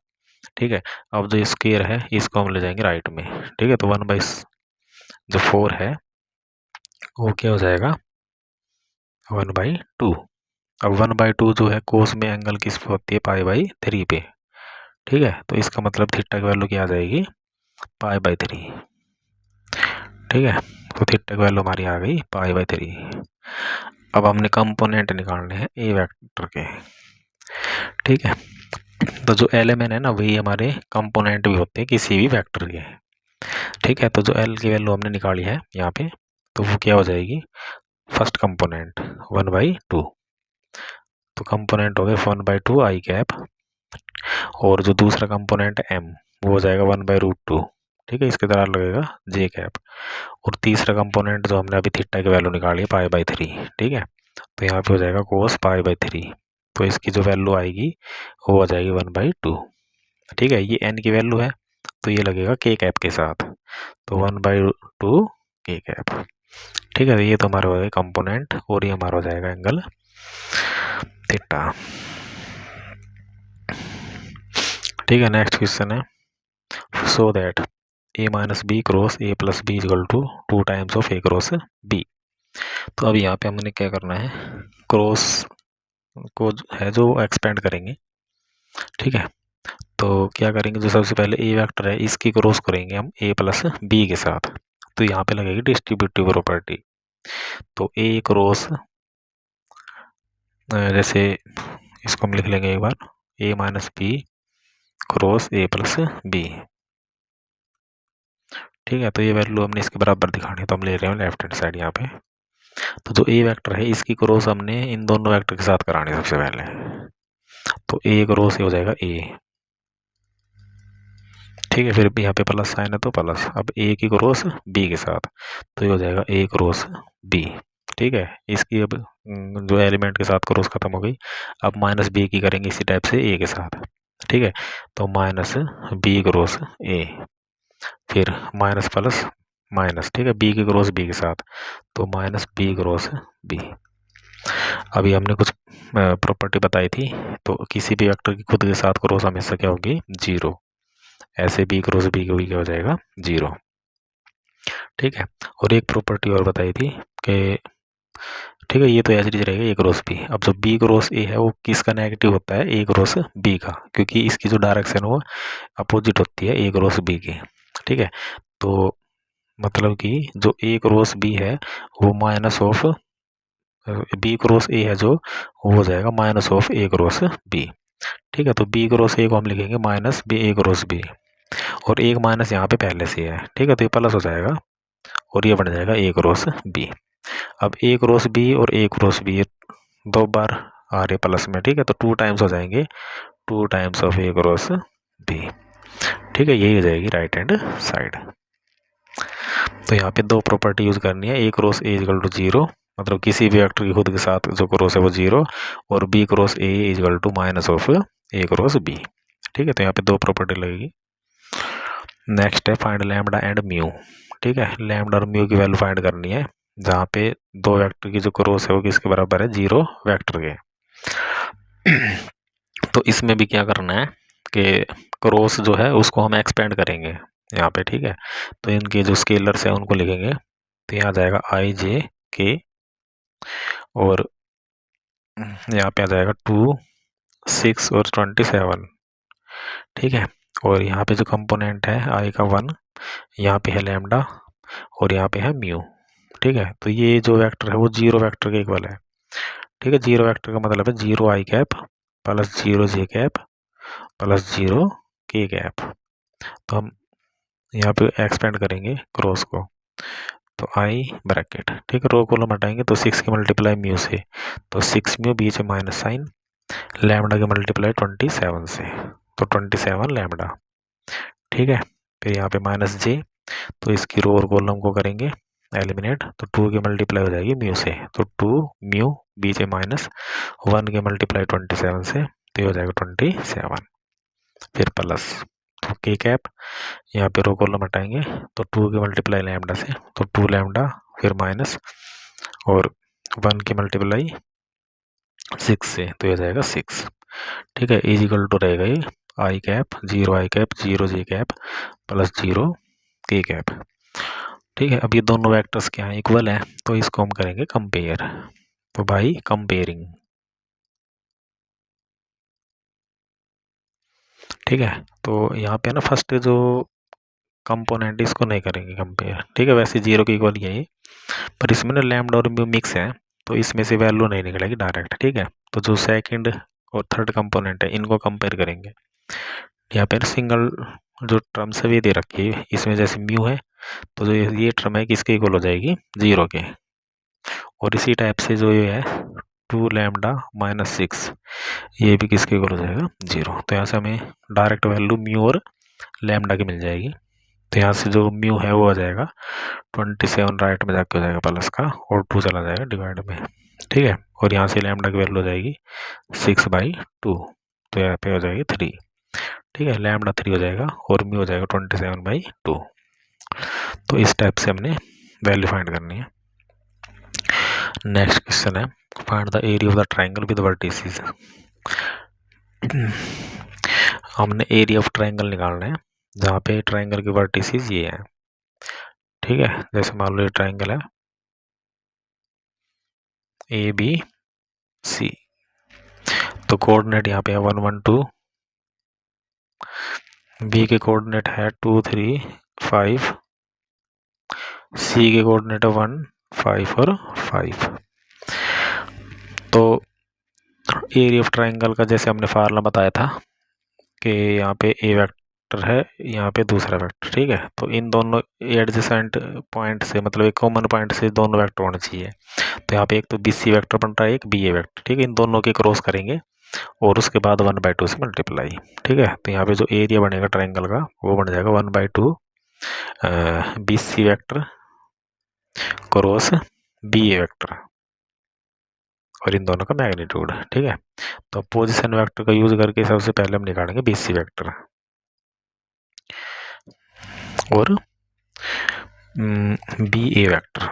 Speaker 1: ठीक है, अब जो स्क्वायर है इसको हम ले जाएंगे राइट में। ठीक है, तो 1/4 है वो क्या हो जाएगा 1/2। अब 1/2 जो है कोस में एंगल किस पे होती है, पाई/3 पे। ठीक है, तो इसका मतलब थीटा की वैल्यू क्या आ जाएगी, पाई/3। ठीक है, तो थीटा की वैल्यू हमारी आ गई पाई/3। अब हमने कंपोनेंट निकालने हैं ए वेक्टर के। ठीक है, तो जो LMN है ना वही हमारे कंपोनेंट भी होते हैं किसी भी वेक्टर के। ठीक है, तो जो L की वैल्यू हमने निकाली है यहाँ पे, तो वो क्या हो जाएगी, फर्स्ट कंपोनेंट 1/2। तो कंपोनेंट हो गए 1/2 आई कैप, और जो दूसरा कंपोनेंट M वो हो जाएगा 1/√2। ठीक है, इसके तरह लगेगा J कैप। और तीसरा कंपोनेंट जो हमने अभी थीटा की वैल्यू निकाली है पाई/3। ठीक है, तो यहाँ पे हो जाएगा कोस पाई/3। तो इसकी जो वैल्यू आएगी वो आ जाएगी 1/2। ठीक है, ये n की वैल्यू है, तो ये लगेगा k कैप के साथ, तो 1/2 k कैप। ठीक है, ये तो हमारा हो जाएगा कंपोनेंट, और ये हमारा हो जाएगा एंगल थीटा। ठीक है, नेक्स्ट क्वेश्चन है, so that a minus B cross a plus B equal to 2 times of a cross b। तो अब यहाँ पे हमने क्या करना है, क्रॉस को है जो एक्सपेंड करेंगे। ठीक है, तो क्या करेंगे, जो सबसे पहले ए वेक्टर है इसकी क्रॉस करेंगे हम a प्लस बी के साथ। तो यहाँ पे लगेगी डिस्ट्रीब्यूटिव प्रॉपर्टी। तो a क्रॉस, जैसे इसको हम लिख लेंगे एक बार, a minus B cross a plus B. ठीक है, तो ये वैल्यू हमने इसके बराबर दिखानी है, तो हम ले रहे हैं लेफ्ट हैंड साइड यहाँ पे। तो जो ए वेक्टर है इसकी क्रॉस हमने इन दोनों वेक्टर के साथ करानी है सबसे पहले। तो ए क्रॉस ये हो जाएगा ए। ठीक है, फिर भी यहाँ पे प्लस साइन है तो प्लस। अब ए की क्रॉस बी के साथ, तो ये हो जाएगा ए क्रॉस बी। ठीक है, इसकी अब जो एलिमेंट के साथ क्रॉस खत्म हो गई। अब माइनस बी की करेंगे इसी टाइप से ए के साथ। ठीक है, तो माइनस बी क्रॉस ए, फिर माइनस प्लस माइनस। ठीक है, बी की क्रॉस बी के साथ, तो माइनस बी क्रॉस बी। अभी हमने कुछ प्रॉपर्टी बताई थी, तो किसी भी वेक्टर की खुद के साथ क्रॉस हमेशा क्या होगी, 0। ऐसे बी क्रॉस बी को भी क्या हो जाएगा, 0। ठीक है, और एक प्रॉपर्टी और बताई थी कि, ठीक है, ये तो एज इट इज रहेगा ए क्रॉस बी। अब जो बी क्रॉस ए है वो किसका नेगेटिव होता है, ए क्रॉस बी का, क्योंकि इसकी जो डायरेक्शन वो अपोजिट होती है ए क्रॉस बी की। ठीक है, तो मतलब कि जो ए क्रॉस बी है वो minus of B cross A है, जो वो हो जाएगा minus of A cross B. ठीक है, तो बी क्रॉस ए को हम लिखेंगे minus B A cross B, और एक माइनस यहाँ पे पहले से है, ठीक है, तो ये प्लस हो जाएगा और ये बन जाएगा ए क्रॉस बी। अब ए क्रॉस बी और ए क्रॉस बी दो बार आ रहे प्लस में, ठीक है, तो 2 टाइम्स हो जाएंगे, 2 times of A cross B, ठीक है, यही हो जाएगी राइट हैंड साइड। तो यहाँ पे दो प्रॉपर्टी यूज करनी है, A cross A equal to 0, मतलब किसी भी वेक्टर की खुद के साथ जो क्रॉस है वो 0, और B cross A equal to minus of A cross B, ठीक है, तो यहाँ पे दो प्रॉपर्टी लगेगी। नेक्स्ट है फाइंड लैम्डा एंड म्यू, ठीक है, लैम्डा और म्यू की वैल्यू फाइंड करनी है, जहाँ पे दो वेक्टर की जो क्रॉस है वो किसके बराबर है, 0 वेक्टर के। तो इसमें भी क्या करना है कि क्रॉस जो है उसको हम एक्सपेंड करेंगे यहाँ पे, ठीक है, तो इनके जो स्केलर्स है उनको लिखेंगे, तो यहाँ आ जाएगा आई जे के, और यहाँ पे आ जाएगा 2 6 और 27, ठीक है, और यहाँ पे जो कंपोनेंट है आई का 1, यहाँ पे है लैम्डा और यहाँ पे है म्यू, ठीक है, तो ये जो वेक्टर है वो 0 वेक्टर के इक्वल है, ठीक है, 0 वेक्टर का मतलब है 0 आई कैप प्लस 0 जे कैप प्लस 0 के कैप। तो हम यहाँ पे एक्सपेंड करेंगे क्रॉस को, तो आई ब्रैकेट, ठीक है, रो कॉलम हटाएंगे तो 6 के मल्टीप्लाई म्यू से, तो 6 म्यू, बीच में माइनस साइन, लैम्डा के मल्टीप्लाई 27 से, तो 27 लैम्डा, ठीक है, फिर यहाँ पे माइनस जे, तो इसकी रो और कॉलम को करेंगे एलिमिनेट, तो 2 की मल्टीप्लाई हो जाएगी म्यू से, तो 2 म्यू, बीच में माइनस, 1 के मल्टीप्लाई 27 से, तो ये हो जाएगा 27, फिर प्लस, तो के कैप, यहाँ पे रो कॉलम हटाएंगे तो 2 के मल्टीप्लाई लैम्डा से, तो 2 लैम्डा, फिर माइनस, और 1 की मल्टीप्लाई 6 से, तो ये हो जाएगा 6, ठीक है, इज इक्वल टू रहेगा ये आई कैप 0 आई कैप 0 जे कैप प्लस 0 के कैप, ठीक है। अब ये दोनों वेक्टर्स क्या हैं, इक्वल है, तो इसको हम करेंगे कंपेयर, तो भाई कंपेयरिंग, ठीक है, तो यहाँ पे ना फर्स्ट जो कंपोनेंट इसको नहीं करेंगे कंपेयर, ठीक है, वैसे 0 के इक्वल ही है ये, पर इसमें ना लैम्डा और म्यू मिक्स है, तो इसमें से वैल्यू नहीं निकलेगी डायरेक्ट, ठीक है, तो जो सेकंड और थर्ड कंपोनेंट है इनको कंपेयर करेंगे। यहाँ पे सिंगल जो टर्म है ये दे रखी है, इसमें जैसे म्यू है तो जो ये टर्म है किसके इक्वल हो जाएगी, 0 के, और इसी टाइप से जो ये है 2 लैम्डा माइनस 6, ये भी किसके इक्वल हो जाएगा, 0, तो यहाँ से हमें डायरेक्ट वैल्यू म्यू और लैम्डा की मिल जाएगी, तो यहाँ से जो म्यू है वो आ जाएगा 27 राइट में जाके हो जाएगा प्लस का, और 2 चला जाएगा डिवाइड में, ठीक है, और यहाँ से लैम्डा की वैल्यू हो जाएगी 6/2, तो यहाँ पे हो जाएगी 3, ठीक है, लैम्डा 3 हो जाएगा और म्यू हो जाएगा 27/2, तो इस टाइप से हमने वैल्यू फाइंड करनी है। नेक्स्ट क्वेश्चन है find the area of the triangle with vertices. हमने एरिया ऑफ ट्राइंगल निकालना है जहाँ पे ट्राइंगल के वर्टिसेस ये हैं, ठीक है, जैसे मान लो ये ट्राइंगल है ए बी सी, तो कोऑर्डिनेट यहाँ पे है 1 1 2, बी के कोऑर्डिनेट है 2 3 5, सी के कोऑर्डिनेट है 1 5 और 5। तो एरिया ऑफ ट्राइंगल का जैसे हमने फार्मूला बताया था कि यहाँ पे ए वेक्टर है, यहाँ पे दूसरा वेक्टर, ठीक है, तो इन दोनों एडजेसेंट पॉइंट से, मतलब एक कॉमन पॉइंट से दोनों वेक्टर होने चाहिए, तो यहाँ पे एक तो बी सी वेक्टर बन रहा है, एक बी ए वेक्टर, ठीक है, इन दोनों के क्रॉस करेंगे और उसके बाद 1/2 से मल्टीप्लाई, ठीक है, तो यहाँ पे जो एरिया बनेगा ट्राइंगल का वो बन जाएगा 1/2 B C vector cross B A vector, और इन दोनों का मैग्नीट्यूड, ठीक है, तो पोजीशन वेक्टर का यूज करके सबसे पहले हम निकालेंगे बी सी वेक्टर और बी ए वेक्टर,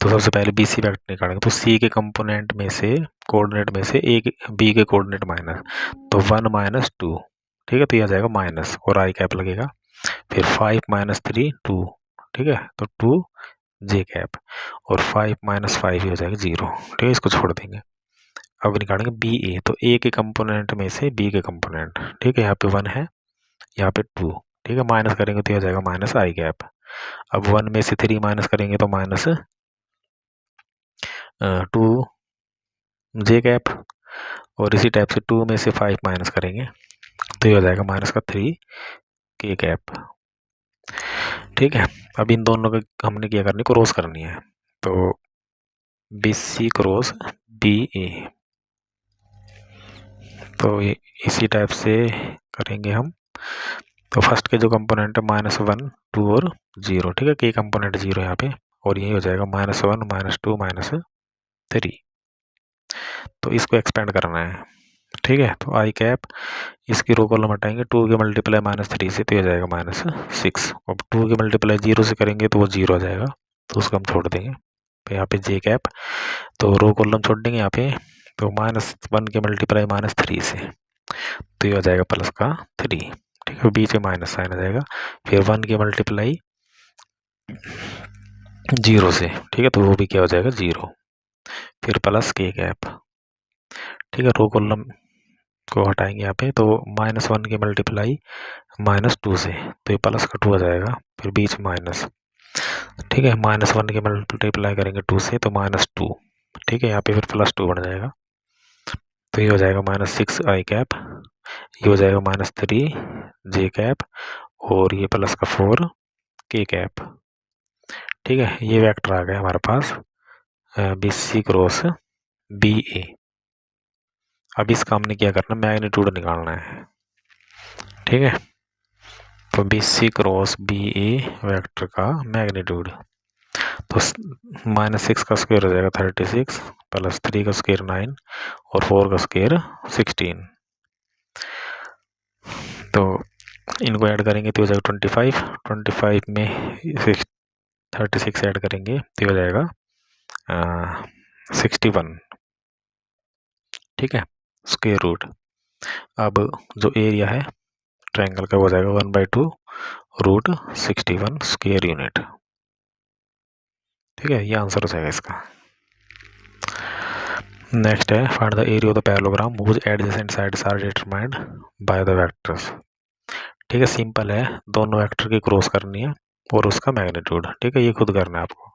Speaker 1: तो सबसे पहले बी सी वेक्टर निकालेंगे, तो सी के कंपोनेंट में से कोऑर्डिनेट में से एक बी के कोऑर्डिनेट माइनस, तो 1 - 2, ठीक है, तो यह आ जाएगा माइनस और आई कैप लगेगा, फिर 5 - 3 2, ठीक है, तो 2 जे कैप, और 5 - 5 हो जाएगा 0, ठीक है, इसको छोड़ देंगे। अब निकालेंगे बी ए, तो ए के कंपोनेंट में से बी के कंपोनेंट, ठीक है, यहाँ पे 1 है, यहाँ पे 2, ठीक है, माइनस करेंगे तो यह हो जाएगा माइनस आई कैप, अब 1 में से 3 माइनस करेंगे तो माइनस 2 जे कैप, और इसी टाइप से 2 में से 5 माइनस करेंगे तो ये हो जाएगा माइनस का 3 के कैप। ठीक है, अब इन दोनों का हमने क्या करनी, क्रॉस करनी है। तो बी सी क्रॉस बी ए, तो ये इसी टाइप से करेंगे हम। तो फर्स्ट के जो कंपोनेंट है -1, 2 और 0, ठीक है, के कंपोनेंट 0 यहाँ पे, और ये हो जाएगा -1, -2, -3। तो इसको एक्सपेंड करना है। ठीक है, तो आई कैप, इसकी रो कॉलम हटाएंगे, 2 के मल्टीप्लाई -3 से तो ये जाएगा -6। अब 2 के मल्टीप्लाई 0 से करेंगे तो वो 0 आ जाएगा, तो उसको हम छोड़ देंगे। तो यहाँ पे जे कैप, तो रो कॉलम छोड़ देंगे यहाँ पे, तो -1 के मल्टीप्लाई -3 से तो ये आ जाएगा प्लस का 3। ठीक है, बीच में माइनस साइन आ जाएगा। फिर 1 के मल्टीप्लाई 0 से, ठीक है, तो वो भी क्या हो जाएगा 0। फिर प्लस के कैप, ठीक है, रो कॉलम को हटाएंगे यहाँ पे, तो -1 के मल्टीप्लाई -2 से तो ये प्लस का 2 आ जाएगा, फिर बीच माइनस। ठीक है, -1 के मल्टीप्लाई करेंगे 2 से तो -2। ठीक है, यहाँ पे फिर +2 बन जाएगा, तो ये हो जाएगा -6 आई कैप, ये हो जाएगा -3 जे कैप, और ये प्लस का 4 के कैप। ठीक है, ये वेक्टर आ गया हमारे पास बी सी क्रॉस बी ए। अब इसका हमने क्या करना, मैग्नीट्यूड निकालना है। ठीक है, तो B C cross B A vector का मैग्नीट्यूड, तो -6 का स्क्वायर हो जाएगा 36, प्लस 3 का स्क्वायर 9, और 4 का स्क्वायर 16। तो इनको ऐड करेंगे तो हो जाएगा 25, 25 में 36 ऐड करेंगे तो हो जाएगा 61। ठीक है, स्क्वायर रूट। अब जो एरिया है ट्रायंगल का हो जाएगा 1/2 √61 स्क्वायर यूनिट। ठीक है, ये आंसर हो जाएगा इसका। नेक्स्ट है find the area of the parallelogram whose adjacent sides are determined by the vectors. ठीक है, सिंपल है, दोनों वेक्टर की क्रॉस करनी है और उसका मैग्नीट्यूड। ठीक है, ये खुद करना है आपको,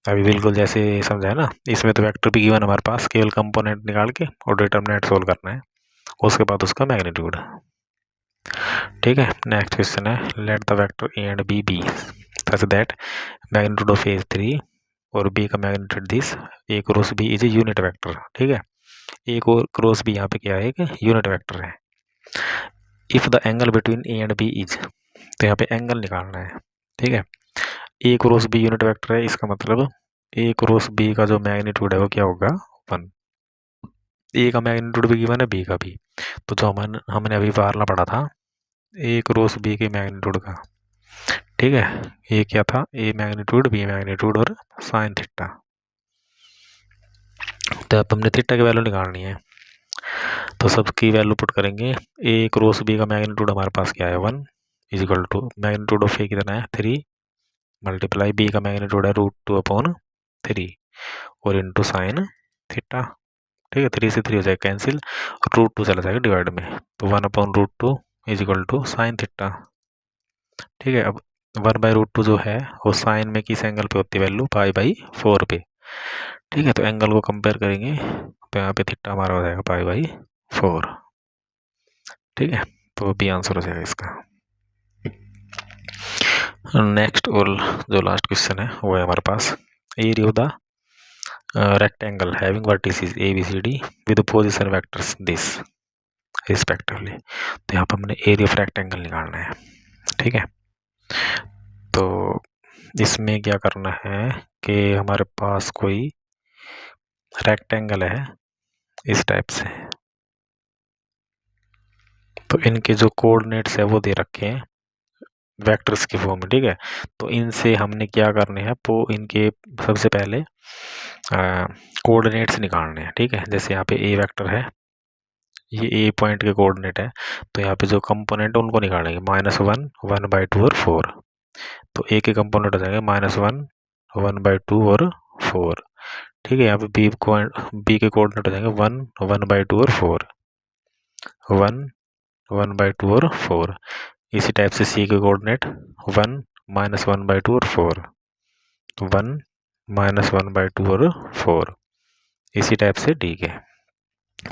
Speaker 1: अभी बिल्कुल जैसे समझा है ना। इसमें तो वेक्टर भी गिवन हमारे पास, केवल कंपोनेंट निकाल के और डिटरमिनेंट सोल्व करना है, उसके बाद उसका मैग्नीट्यूड। ठीक है, नेक्स्ट क्वेश्चन है let the vector A and B be such that magnitude of A 3 और बी का magnitude this, A cross B is a unit vector. ठीक है, ए क्रॉस बी यहाँ पे क्या है, एक यूनिट वेक्टर है। If the angle between A and B is, तो यहाँ पे एंगल निकालना है। ठीक है, A cross B unit vector है, इसका मतलब ए क्रॉस बी का जो मैग्नीट्यूड है वो क्या होगा 1। ए का मैग्नीट्यूड भी गिवन है, बी का भी, तो जो हमने अभी फार्मूला पढ़ा था ए क्रॉस बी के मैग्नीट्यूड का। ठीक है, ये क्या था, ए मैग्नीट्यूड बी मैग्नीट्यूड और साइन थीटा। तो अब हमने थीटा की वैल्यू निकालनी है, तो सबकी वैल्यू पुट करेंगे। ए क्रॉस बी का मैग्नीट्यूड हमारे पास क्या है 1 इजिकल टू मैग्नीट्यूड ऑफ ए कितना है 3 मल्टीप्लाई बी का मैग्नीट्यूड है √2/3 और इंटू साइन थीटा। ठीक है, 3 से 3 हो जाएगा कैंसिल, √2 चला जाएगा डिवाइड में, तो 1/√2 इजिकल टू साइन थीटा। ठीक है, अब 1/√2 जो है वो साइन में किस एंगल पे होती है वैल्यू, π/4 पे। ठीक है, तो एंगल को कंपेयर करेंगे तो यहाँ पे थीटा हमारा हो जाएगा π/4। ठीक है, तो बी आंसर हो जाएगा इसका। नेक्स्ट और जो लास्ट क्वेश्चन है वो है हमारे पास area of the rectangle having vertices A B C D with position vectors this respectively. तो यहाँ पर हमने एरिया ऑफ रेक्टेंगल निकालना है। ठीक है, तो इसमें क्या करना है कि हमारे पास कोई रेक्टेंगल है इस टाइप से, तो इनके जो कोऑर्डिनेट्स है वो दे रखे हैं वेक्टर्स की फॉर्म में। ठीक है, तो इनसे हमने क्या करने हैं, वो इनके सबसे पहले कोऑर्डिनेट्स निकालने हैं। ठीक है, जैसे यहाँ पे ए वेक्टर है, ये ए पॉइंट के कोऑर्डिनेट है, तो यहाँ पे जो कंपोनेंट है उनको निकालेंगे -1, 1/2 और 4। तो ए के कंपोनेंट हो जाएंगे -1, 1/2 और 4। ठीक है, यहाँ पे बी के कोऑर्डिनेट हो जाएंगे 1, 1/2 और 4, 1, 1/2 और 4। इसी टाइप से सी के कोऑर्डिनेट 1, -1/2 और 4, 1, -1/2 और 4। इसी टाइप से डी के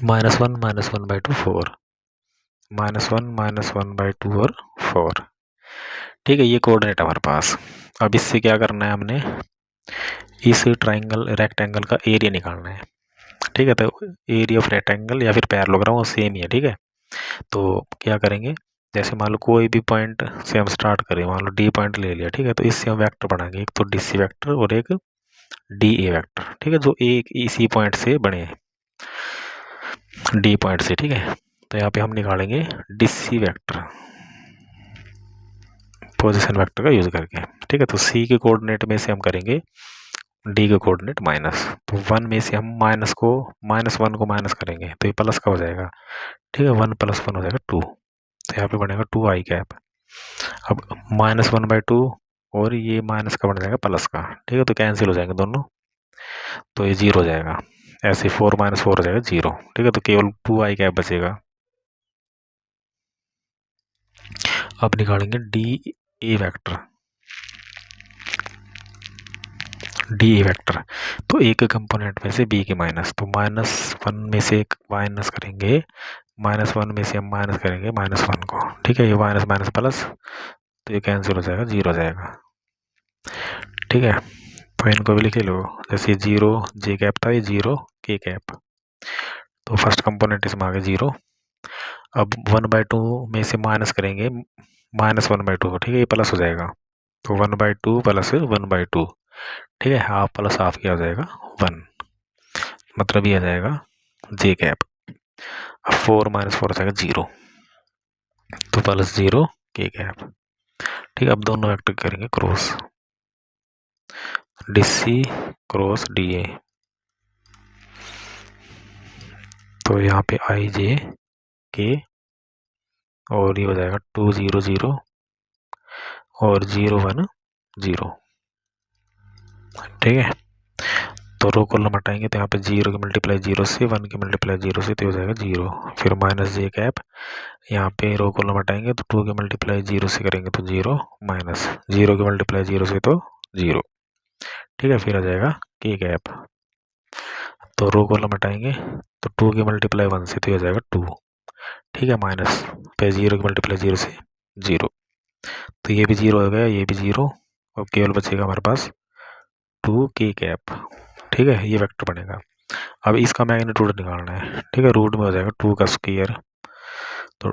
Speaker 1: -1 -1/2 4 -1 -1/2 और 4। ठीक है, ये कोऑर्डिनेट हमारे पास। अब इससे क्या करना है, हमने इस ट्राइंगल रेक्टेंगल का एरिया निकालना है। ठीक है, तो एरिया ऑफ रेक्टेंगल या फिर पैरेललोग्राम वो सेम ही है। ठीक है, तो क्या करेंगे, जैसे मान लो कोई भी पॉइंट से हम स्टार्ट करें, मान लो डी पॉइंट ले लिया। ठीक है, तो इससे हम वेक्टर बनाएंगे, एक तो डी सी वैक्टर और एक डी ए वैक्टर। ठीक है, जो एक इसी पॉइंट से बने हैं, डी पॉइंट से। ठीक है, तो यहाँ पे हम निकालेंगे D C vector position vector का यूज करके। ठीक है, तो सी के कोऑर्डिनेट में से हम करेंगे डी के कोऑर्डिनेट माइनस, तो 1 में से हम -1 को माइनस करेंगे तो ये प्लस का हो जाएगा। ठीक है, 1 + 1 हो जाएगा 2, तो यहाँ पे बनेगा 2 i कैप। अब -1/2 और ये माइनस का बन जाएगा प्लस का। ठीक है, तो कैंसिल हो जाएंगे दोनों, तो ये 0 हो जाएगा। ऐसे 4 - 4 हो जाएगा 0। ठीक है, तो केवल 2 i कैप बचेगा। अब निकालेंगे D A vector. D A vector, तो ए के कंपोनेंट में से बी के माइनस, तो -1 में से एक माइनस करेंगे, -1 में से हम माइनस करेंगे -1 को। ठीक है, ये माइनस माइनस प्लस, तो ये कैंसिल हो जाएगा, 0 हो जाएगा। ठीक है, तो इनको भी लिखे लो, जैसे 0 जे कैप था, ये 0 के कैप, तो फर्स्ट कंपोनेंट इसमें आ गया 0। अब 1/2 में से माइनस करेंगे -1/2, ठीक है, ये प्लस हो जाएगा, तो 1/2 प्लस 1/2। ठीक है, हाफ प्लस हाफ क्या हो जाएगा 1, मतलब ये आ जाएगा जे कैप। अब 4 - 4 हो जाएगा 0, तो +0 के कैप। ठीक है, अब दोनों वेक्टर करेंगे क्रॉस, DC क्रॉस DA, तो यहाँ पे IJ के और ये हो जाएगा 2 0 0 और 0 1 0। ठीक है, तो रो कॉलम हटाएंगे तो यहाँ पे 0 की मल्टीप्लाई 0 से, 1 की मल्टीप्लाई 0 से, तो हो जाएगा 0। फिर -j कैप, यहाँ पे रो कॉलम हटाएंगे तो 2 की मल्टीप्लाई 0 से करेंगे तो 0, -0 की मल्टीप्लाई 0 से तो 0। ठीक है, फिर आ जाएगा के कैप, तो रो कॉलम हटाएंगे तो 2 की मल्टीप्लाई 1 से, तो हो जाएगा 2। ठीक है, माइनस पे 0 की मल्टीप्लाई 0 से 0, तो ये भी 0 हो गया, ये भी 0, और केवल बचेगा हमारे पास 2 के कैप। ठीक है, ये वेक्टर बनेगा। अब इसका मैग्नीट्यूड निकालना है। ठीक है, रूट में हो जाएगा 2 का स्क्वायर, तो